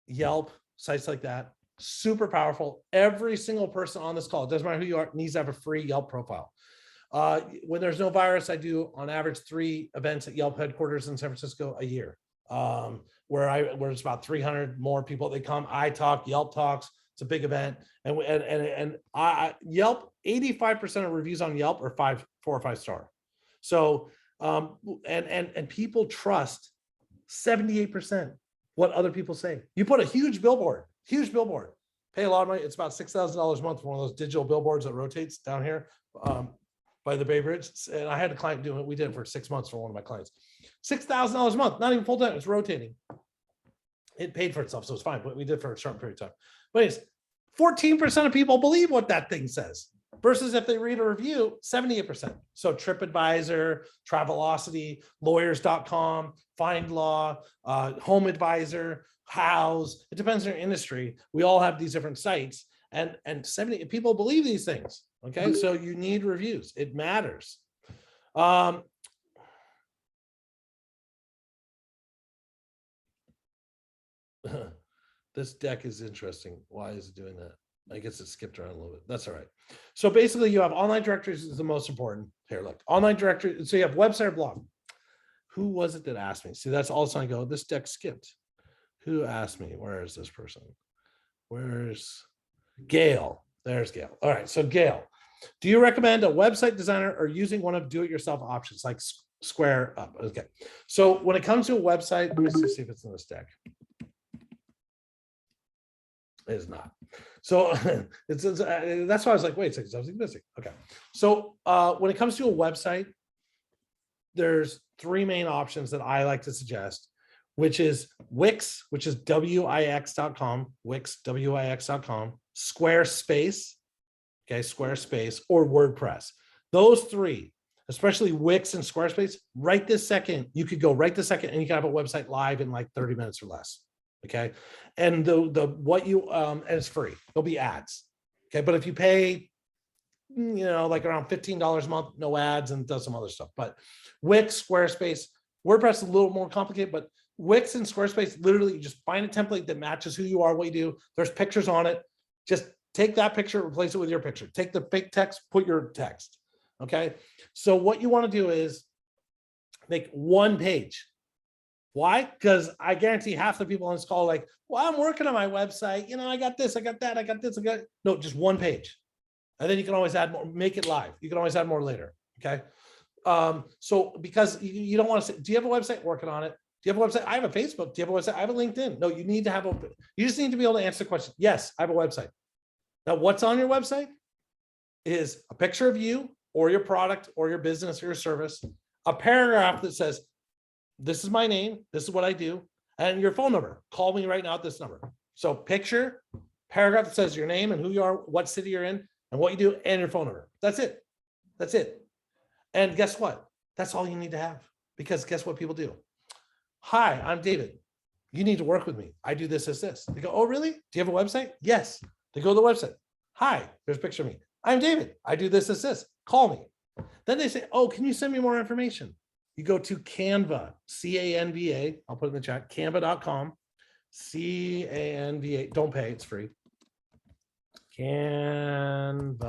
Speaker 1: Yelp, sites like that, super powerful. Every single person on this call, it doesn't matter who you are, needs to have a free Yelp profile. When there's no virus, I do on average 3 events at Yelp headquarters in San Francisco a year, where it's about 300 more people. They come, I talk, Yelp talks. It's a big event, and Yelp, 85% of reviews on Yelp are 4 or 5 star. So and people trust 78% what other people say. You put a huge billboard, pay a lot of money. It's about $6,000 a month for one of those digital billboards that rotates down here. By the Bay Bridge, and I had a client doing it. We did it for 6 months for one of my clients. $6,000 a month, not even full time. It's rotating. It paid for itself, so it's fine. But we did for a short period of time. But anyways, 14% of people believe what that thing says, versus if they read a review, 78%. So TripAdvisor, Travelocity, Lawyers.com, FindLaw, Home Advisor, House. It depends on your industry. We all have these different sites, and 70 people believe these things. Okay, so you need reviews. It matters. This deck is interesting. Why is it doing that? I guess it skipped around a little bit. That's all right. So basically, you have online directories is the most important. Here, look, online directory. So you have website or blog. Who was it that asked me? See, that's all of a sudden I go, this deck skipped. Who asked me? Where is this person? Where's Gail? There's Gail. All right, so Gail, do you recommend a website designer or using one of do-it-yourself options like Square Up? Okay, so when it comes to a website, let me see if it's in this deck. It is not. So it's that's why I was like, wait a second, something's missing. Okay, so when it comes to a website, there's 3 main options that I like to suggest, which is Wix, which is Wix.com, Wix, Wix.com, Squarespace, okay, Squarespace, or WordPress. Those 3. especially Wix and Squarespace, right this second, you could go right this second and you can have a website live in like 30 minutes or less. Okay. And and it's free. There'll be ads. Okay. But if you pay, like around $15 a month, no ads, and does some other stuff. But Wix, Squarespace, WordPress is a little more complicated, but Wix and Squarespace, literally you just find a template that matches who you are, what you do. There's pictures on it. Just take that picture, replace it with your picture. Take the fake text, put your text. Okay. So what you want to do is make one page. Why? Because I guarantee half the people on this call are like, well, I'm working on my website. I got this, I got that, I got this, I got. No, just one page. And then you can always add more, make it live. You can always add more later. Okay. So because you don't want to say, do you have a website? Working on it. Do you have a website? I have a Facebook. Do you have a website? I have a LinkedIn. No, you need to have you just need to be able to answer the question. Yes, I have a website. Now, what's on your website is a picture of you or your product or your business or your service, a paragraph that says, this is my name, this is what I do, and your phone number. Call me right now at this number. So picture, paragraph that says your name and who you are, what city you're in, and what you do, and your phone number. That's it. That's it. And guess what? That's all you need to have, because guess what people do? Hi, I'm David. You need to work with me. I do this, this. They go, oh, really? Do you have a website? Yes. They go to the website. Hi, there's a picture of me. I'm David. I do this, this. Call me. Then they say, oh, can you send me more information? You go to Canva, C-A-N-V-A. I'll put it in the chat, canva.com, C-A-N-V-A. Don't pay, it's free. Canva.com.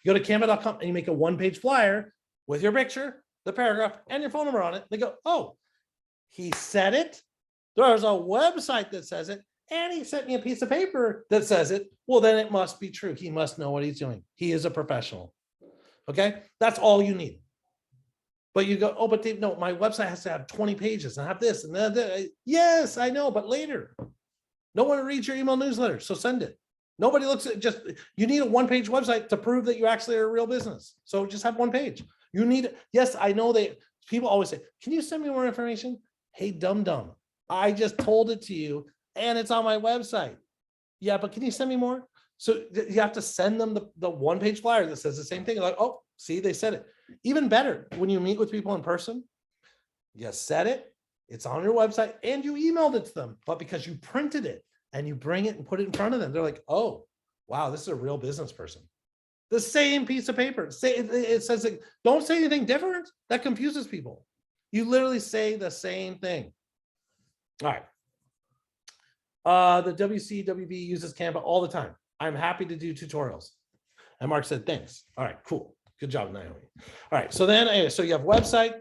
Speaker 1: You go to canva.com and you make a one-page flyer with your picture, the paragraph, and your phone number on it. They go, oh, he said it. There's a website that says it, and he sent me a piece of paper that says it. Well, then it must be true. He must know what he's doing. He is a professional. Okay, that's all you need. But you go, oh, but Dave, no, my website has to have 20 pages and have this and that. Yes, I know, but later. No one reads your email newsletter, so send it. Nobody looks at just, you need a one-page website to prove that you actually are a real business. So just have one page. You need, yes, I know people always say, can you send me more information? Hey, dum-dum, I just told it to you and it's on my website. Yeah, but can you send me more? So you have to send them the one-page flyer that says the same thing. Like, oh, see, they said it. Even better, when you meet with people in person, you said it, it's on your website, and you emailed it to them. But because you printed it and you bring it and put it in front of them, they're like, oh, wow, this is a real business person. The same piece of paper. It says, like, don't say anything different. That confuses people. You literally say the same thing. All right. The WCWB uses Canva all the time. I'm happy to do tutorials. And Mark said, thanks. All right, cool. Good job, Naomi. All right, so then, anyway, so you have website,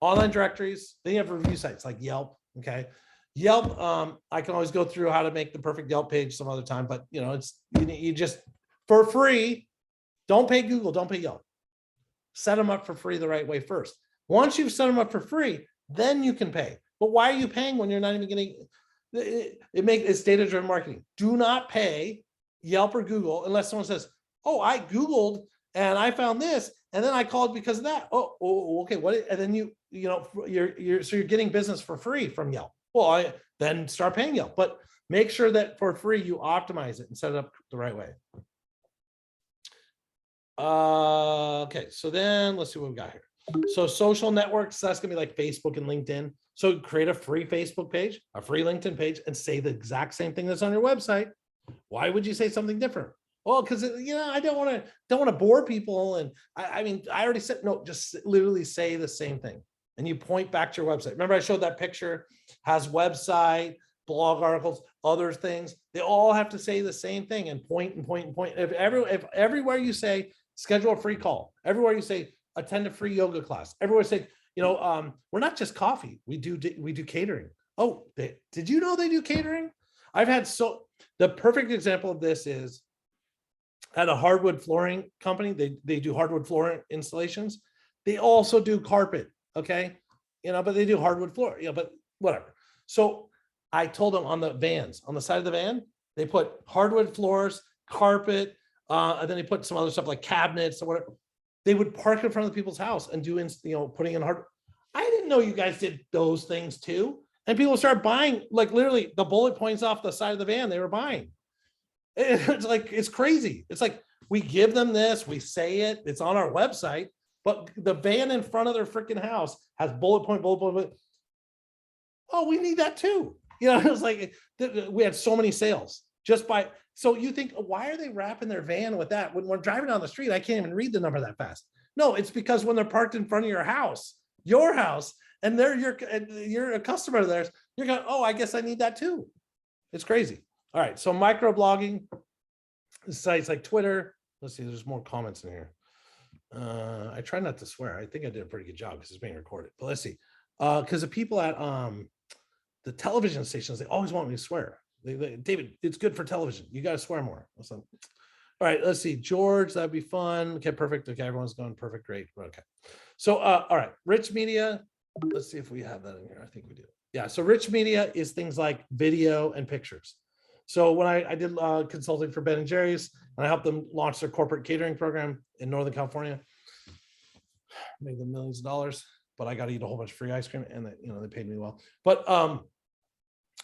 Speaker 1: online directories, then you have review sites like Yelp, okay? Yelp, I can always go through how to make the perfect Yelp page some other time, but it's, you just, for free, don't pay Google, don't pay Yelp. Set them up for free the right way first. Once you've set them up for free, then you can pay. But why are you paying when you're not even getting, it's data-driven marketing. Do not pay Yelp or Google unless someone says, oh, I Googled and I found this, and then I called because of that. Oh, okay. What? And then you're getting business for free from Yelp. Well, then start paying Yelp, but make sure that for free you optimize it and set it up the right way. Okay, so then let's see what we got here. So social networks, that's gonna be like Facebook and LinkedIn. So create a free Facebook page, a free LinkedIn page, and say the exact same thing that's on your website. Why would you say something different? Well, because I don't want to bore people, and I mean I already said no. Just literally say the same thing, and you point back to your website. Remember, I showed that picture has website, blog articles, other things. They all have to say the same thing and point and point and point. If everywhere you say schedule a free call, everywhere you say attend a free yoga class, everywhere you say we're not just coffee. We do catering. Oh, did you know they do catering? I've had the perfect example of this is at a hardwood flooring company. They do hardwood floor installations. They also do carpet. Okay. But they do hardwood floor, but whatever. So I told them on the vans, on the side of the van, they put hardwood floors, carpet, and then they put some other stuff like cabinets or whatever. They would park in front of the people's house and do, putting in hard. I didn't know you guys did those things too. And people start buying, like literally the bullet points off the side of the van they were buying. It's like, it's crazy. It's like, we give them this, we say it, it's on our website, but the van in front of their freaking house has bullet point, bullet point. Oh, we need that too. You know, it was like, we had so many sales just by, so you think, why are they wrapping their van with that? When we're driving down the street, I can't even read the number that fast. No, it's because when they're parked in front of your house, and you're a customer of theirs, you're going, oh, I guess I need that too. It's crazy. All right, so microblogging, sites like Twitter. Let's see, there's more comments in here. I try not to swear. I think I did a pretty good job because it's being recorded. But let's see, because the people at the television stations, they always want me to swear. David, it's good for television. You got to swear more. So, all right, let's see. George, that'd be fun. Okay, perfect. Okay, everyone's going perfect. Great. Okay. So, all right, rich media. Let's see if we have that in here. I think we do. Yeah. So rich media is things like video and pictures. So when I did consulting for Ben and Jerry's, and I helped them launch their corporate catering program in Northern California, made them millions of dollars, but I got to eat a whole bunch of free ice cream, and they paid me well. But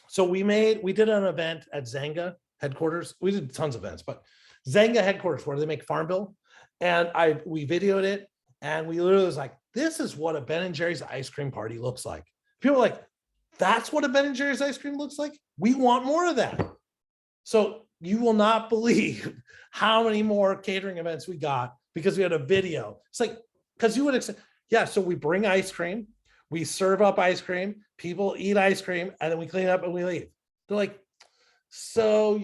Speaker 1: so we did an event at Zynga headquarters. We did tons of events, but Zynga headquarters, where they make Farmville, and we videoed it, and we literally was like, this is what a Ben and Jerry's ice cream party looks like. People were like, that's what a Ben and Jerry's ice cream looks like? We want more of that. So you will not believe how many more catering events we got because we had a video. It's like, because you would expect, yeah, so we bring ice cream, we serve up ice cream, people eat ice cream, and then we clean up and we leave. They're like, so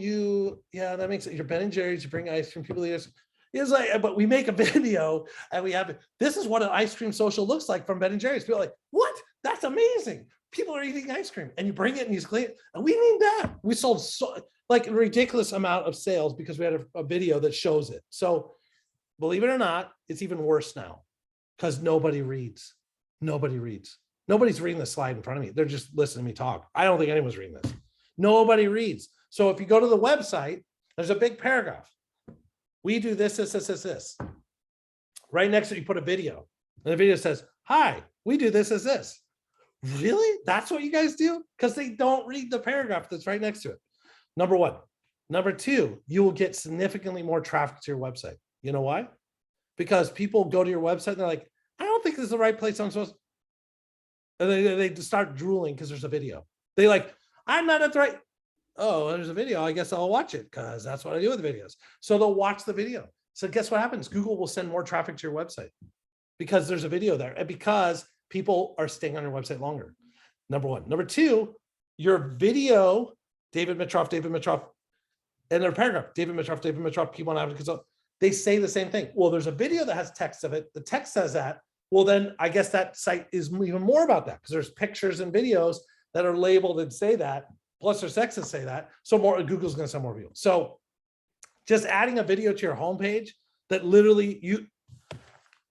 Speaker 1: yeah, that makes it. You're Ben and Jerry's, you bring ice cream, people eat ice cream. It's like, but we make a video and we have, this is what an ice cream social looks like from Ben and Jerry's. People are like, what? That's amazing. People are eating ice cream, and you bring it and you clean it. And we need that. We sold like a ridiculous amount of sales because we had a video that shows it. So believe it or not, it's even worse now because nobody reads. Nobody reads. Nobody's reading the slide in front of me. They're just listening to me talk. I don't think anyone's reading this. Nobody reads. So if you go to the website, there's a big paragraph. We do this. Right next to it, you put a video. And the video says, hi, we do this. Really? That's what you guys do? Because they don't read the paragraph that's right next to it. Number one. Number two, you will get significantly more traffic to your website. You know why? Because people go to your website and they're like, I don't think this is the right place I'm supposed to. And they start drooling because there's a video. They like, I'm not at the right. Oh, there's a video. I guess I'll watch it because that's what I do with the videos. So they'll watch the video. So guess what happens? Google will send more traffic to your website because there's a video there and because people are staying on your website longer. Number one. Number two, your video, David Mitroff, and their paragraph, David Mitroff, Piedmont Avenue Consulting, they say the same thing. Well, there's a video that has text of it. The text says that. Well, then I guess that site is even more about that because there's pictures and videos that are labeled and say that. Plus there's texts that say that. So Google's going to send more views. So just adding a video to your homepage that literally you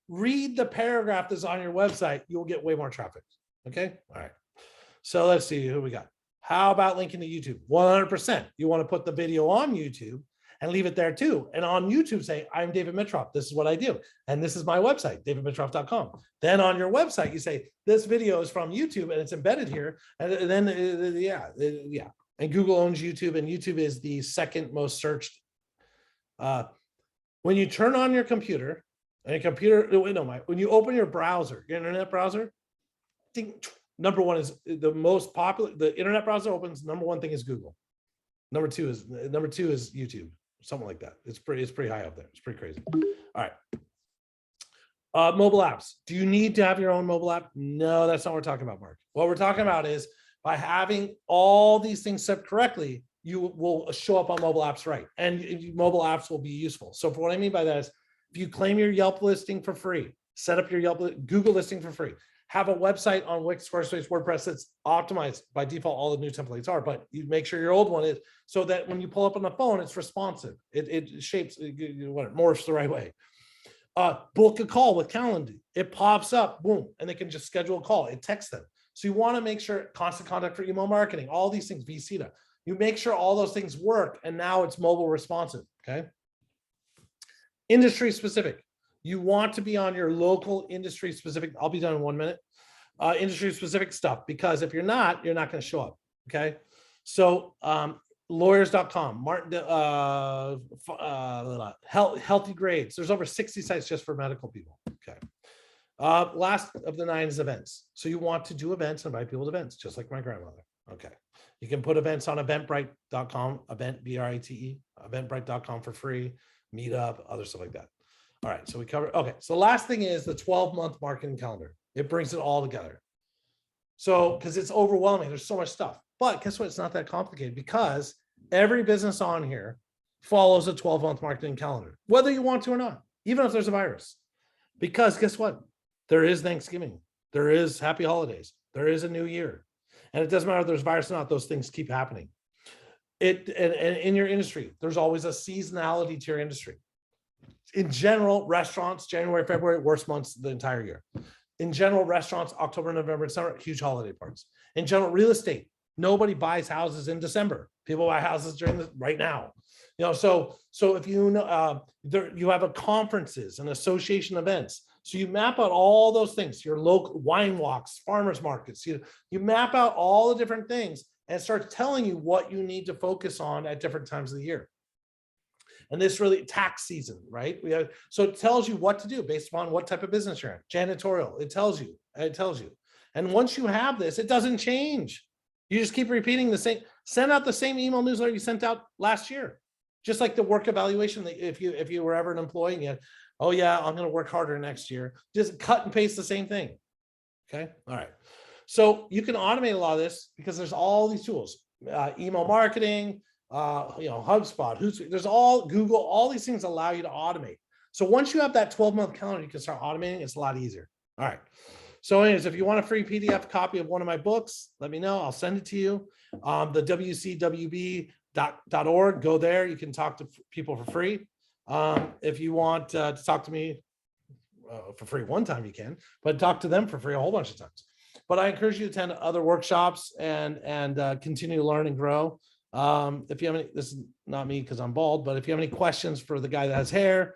Speaker 1: read the paragraph that's on your website, you'll get way more traffic. Okay. All right. So let's see who we got. How about linking to YouTube? 100%. You want to put the video on YouTube and leave it there too. And on YouTube, say, I'm David Mitroff. This is what I do. And this is my website, davidmitroff.com. Then on your website, you say, this video is from YouTube and it's embedded here. And then, yeah. And Google owns YouTube, and YouTube is the second most searched. When you turn on your computer, when you open your browser, your internet browser, I think number one is the most popular, the internet browser opens, number one thing is Google. Number two is YouTube, something like that. It's pretty high up there. It's pretty crazy. All right. Mobile apps. Do you need to have your own mobile app? No, that's not what we're talking about, Mark. What we're talking about is by having all these things set correctly, you will show up on mobile apps right. And mobile apps will be useful. So for what I mean by that is if you claim your Yelp listing for free, set up your Google listing for free, have a website on Wix, Squarespace, WordPress that's optimized. By default, all the new templates are, but you make sure your old one is so that when you pull up on the phone, it's responsive. It shapes, it morphs the right way. Book a call with Calendly. It pops up, boom, and they can just schedule a call. It texts them. So you want to make sure constant contact for email marketing, all these things, VCTA. You make sure all those things work, and now it's mobile responsive, okay? Industry specific. You want to be on your local industry specific. I'll be done in 1 minute. Industry specific stuff, because if you're not going to show up. Okay. So lawyers.com, Martin, healthy grades. There's over 60 sites just for medical people. Okay. Last of the 9 is events. So you want to do events and invite people to events, just like my grandmother. Okay. You can put events on eventbrite.com, BRITE, eventbrite.com for free, meetup, other stuff like that. All right. So we covered. Okay. So the last thing is the 12-month marketing calendar. It brings it all together. So, because it's overwhelming, there's so much stuff. But guess what? It's not that complicated because every business on here follows a 12-month marketing calendar, whether you want to or not, even if there's a virus. Because guess what? There is Thanksgiving. There is happy holidays. There is a new year. And it doesn't matter if there's a virus or not, those things keep happening. And in your industry, there's always a seasonality to your industry. In general, restaurants, January, February, worst months of the entire year. In general, restaurants, October, November, December, huge holiday parties. In general, real estate, nobody buys houses in December. People buy houses during right now. You know, so if you know, you have a conferences and association events. So you map out all those things, your local wine walks, farmers markets. You map out all the different things and it starts telling you what you need to focus on at different times of the year. And this really tax season, right? So it tells you what to do based upon what type of business you're in. Janitorial, it tells you. And once you have this, it doesn't change. You just keep repeating the same, send out the same email newsletter you sent out last year. Just like the work evaluation, if you were ever an employee and you had, oh yeah, I'm going to work harder next year. Just cut and paste the same thing. Okay. All right. So you can automate a lot of this because there's all these tools, email marketing, HubSpot, there's all Google, all these things allow you to automate. So once you have that 12-month calendar, you can start automating. It's a lot easier. All right. So anyways, if you want a free PDF copy of one of my books, let me know. I'll send it to you. The wcwb.org, go there. You can talk to people for free. If you want to talk to me for free one time, you can, but talk to them for free a whole bunch of times. But I encourage you to attend other workshops and continue to learn and grow. If you have any, this is not me because I'm bald, but if you have any questions for the guy that has hair,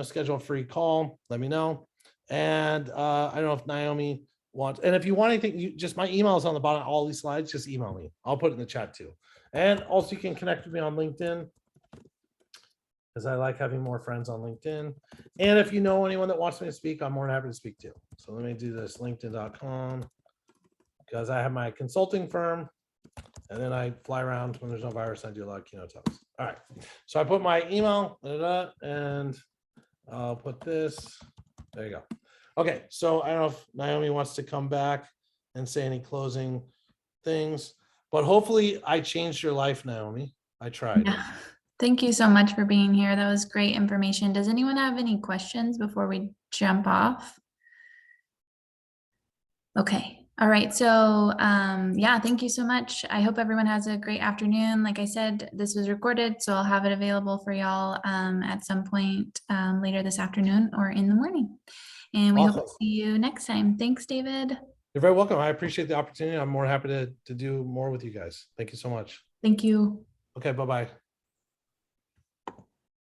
Speaker 1: schedule a free call, let me know. And I don't know if Naomi wants, and if you want anything, just my email is on the bottom of all these slides, just email me. I'll put it in the chat too. And also you can connect with me on LinkedIn because I like having more friends on LinkedIn. And if you know anyone that wants me to speak, I'm more than happy to speak to. So let me do this, linkedin.com, because I have my consulting firm. And then I fly around when there's no virus. I do a lot of keynote talks. All right. So I put my email and I'll put this. There you go. Okay. So I don't know if Naomi wants to come back and say any closing things, but hopefully I changed your life, Naomi. I tried.
Speaker 2: Yeah. Thank you so much for being here. That was great information. Does anyone have any questions before we jump off? Okay. All right. So yeah, thank you so much. I hope everyone has a great afternoon. Like I said, this was recorded, so I'll have it available for y'all at some point later this afternoon or in the morning. And we hope to see you next time. Thanks, David.
Speaker 1: You're very welcome. I appreciate the opportunity. I'm more happy to do more with you guys. Thank you so much.
Speaker 2: Thank you.
Speaker 1: Okay. Bye-bye.